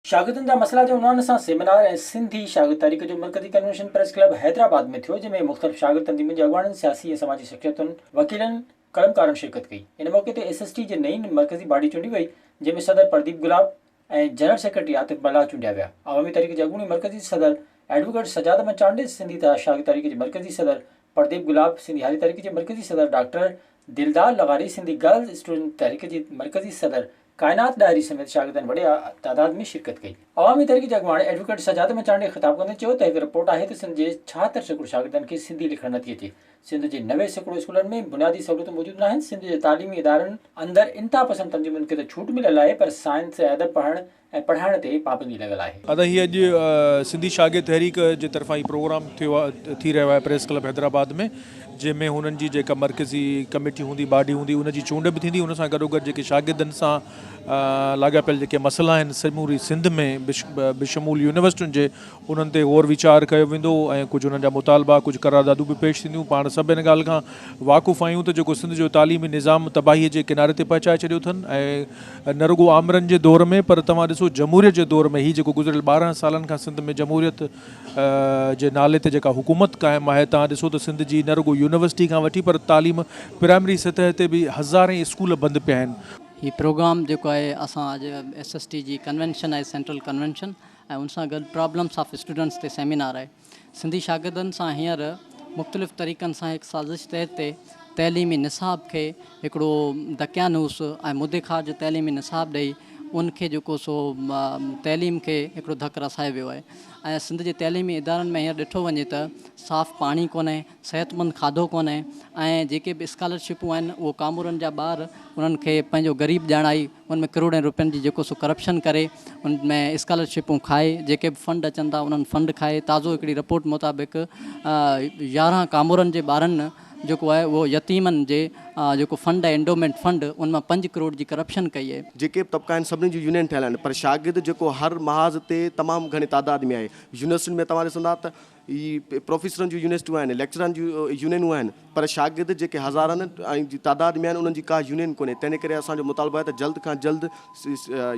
शागिर्दनि जा मसइला जे उन्वान सां सेमिनार ऐं सिंधी शागिर्द तारीख़ जो मरकज़ी कन्वेंशन प्रेस क्लब हैदराबाद में थियो, जंहिंमें मुख़्तलिफ़ शागिर्द तंज़ीमुनि जे अॻवाननि, सियासी ऐं समाजी शख़्सियतुनि, वकीलनि, कलमकारनि शिरकत कई। इन मौक़े ते SST जी नई मरकज़ी बॉडी चूंडी वई, जंहिंमें सदर प्रदीप गुलाब ऐं जनरल सेक्रेटरी आतिफ बल्ला चूंडिया विया। अवामी तारीख़ जे अॻूणी मरकज़ी सदर एडवोकेट सजाद मंचांडे, सिंधी शागिर्द तारीख़ जे मरकज़ी सदर प्रदीप गुलाब, सिंधी हाली तारीख़ जे मरकज़ी सदर डॉक्टर दिलदार लगारी, सिंधी गर्ल्स स्टूडेंट तारीख़ जी मरकज़ी सदर कायनात डायरी समेत शागिर्दनि वॾे तादाद में शिरकत कई। अवामी तहरीक जे अॻवान एडवोकेट सजाद मंचांडे ख़िताब कंदे चयो त हिकु रिपोर्ट आहे त सिंध जे 76% शागिर्दनि खे सिंधी लिखणु नथी अचे। सिंध जे 90% स्कूलनि में बुनियादी सहूलियतूं मौजूदु न आहिनि। सिंध जे तालीमी इदारनि अंदरि इंतिहा पसंद तंज़ीमुनि खे त छूट मिलियल आहे, पर साइंस ऐं अदब पढ़णु ऐं पढ़ाइण ते पाबंदी लॻल आहे। अदा ही अॼु सिंधी शागिर्द तहरीक जे तरफ़ां ही प्रोग्राम थी रहियो आहे प्रेस क्लब हैदराबाद में, जंहिंमें हुननि जी जेका मरकज़ी कमेटी हूंदी, बॉडी हूंदी, उनजी चूंड बि थींदी। उन सां गॾोगॾु जेके शागिर्दनि सां लाॻापियल जेके मसइला आहिनि समूरी सिंध में बिशमूल यूनिवर्सिटियुनि जे, उन्हनि ते गौर वीचार कयो वेंदो ऐं कुझु उन्हनि जा मुतालबा, कुझु करारदादूं बि पेश थींदियूं। पाण सभु इन ॻाल्हि खां वाक़ुफ़ु आहियूं त जेको सिंध जो तालीमी निज़ाम तबाहीअ जे किनारे ते पहुचाए छॾियो अथनि, ऐं न रुॻो आमरनि जे दौर में, पर तव्हां ॾिसो जमहूरियत जे दौर में, ही जेको गुज़िरियल 12 सालनि खां सिंध में जमहूरियत जे नाले ते जेका हुकूमत क़ाइमु आहे, तव्हां ॾिसो त सिंध जी न रुॻो यूनिवर्सिटी खां वठी पर तालीम प्राइमरी सतह ते बि हज़ारें स्कूल बंदि पिया आहिनि। ही प्रोग्राम जेको आहे असां अॼु SST जी कन्वेंशन आहे, सेंट्रल कन्वेंशन, ऐं उन सां गॾु प्रॉब्लम्स ऑफ स्टूडेंट्स ते सेमिनार आहे। सिंधी शागिर्दनि सां हींअर मुख़्तलिफ़ तरीक़नि सां हिकु साज़िश तहत ते तइलीमी निसाब खे हिकिड़ो दकियानूस ऐं मुदे ख़ारज तइलीमी निसाब ॾेई उनखे जेको सो तइलीम खे हिकिड़ो धकु रसाए वियो आहे। ऐं सिंध जे तइलीमी इदारनि में हींअर ॾिठो वञे त साफ़ु पाणी कोन्हे, सिहतमंद खाधो कोन्हे, ऐं जेके बि स्कॉलरशिपूं आहिनि उहो कामूरनि जा ॿार उन्हनि खे पंहिंजो ग़रीब ॼाणाई उन में करोड़नि रुपयनि जी जेको सो करप्शन करे उन में स्कॉलरशिपूं खाए, जेके बि फंड अचनि था उन्हनि फंड खाए। ताज़ो हिकिड़ी रिपोर्ट मुताबिक़ 11 कामूरनि जे ॿारनि जेको आहे उहो यतीमनि जे जेको फंड आहे एंडोमेंट फंड, उन मां 5 करोड़ जी करप्शन कई आहे। जेके बि तबका आहिनि सभिनी जी यूनियन ठहियल आहिनि, पर शागिर्द जेको हर महाज़ ते तमामु घणी तादाद में आहे। यूनिवर्सिटियुनि में तव्हां ॾिसंदा त ही प्रोफेसरनि जूं यूनिवर्सिटियूं आहिनि, लेक्चरनि जूं यूनियनूं आहिनि, पर शागिर्द जेके हज़ारनि जी तादाद में आहिनि उन्हनि जी का यूनियन कोन्हे। तंहिं करे असांजो मुतालबो आहे त जल्द खां जल्द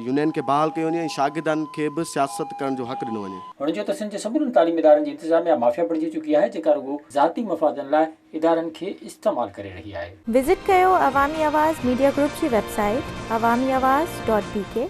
यूनियन खे बहाल कयो वञे ऐं शागिर्दनि खे बि सियासत करण जो हक़ ॾिनो वञे। हुन जो त सिंध जे सभिनी तालीमी इदारनि जी इंतिज़ामिया माफ़िया बणिजी चुकी आहे, जेका रुॻो ज़ाती मफ़ादनि लाइ इदारनि खे इस्तेमालु करे रही आहे। विज़िट कयो अवामी आवाज़ मीडिया ग्रुप जी वेबसाइट awamiawaz.pk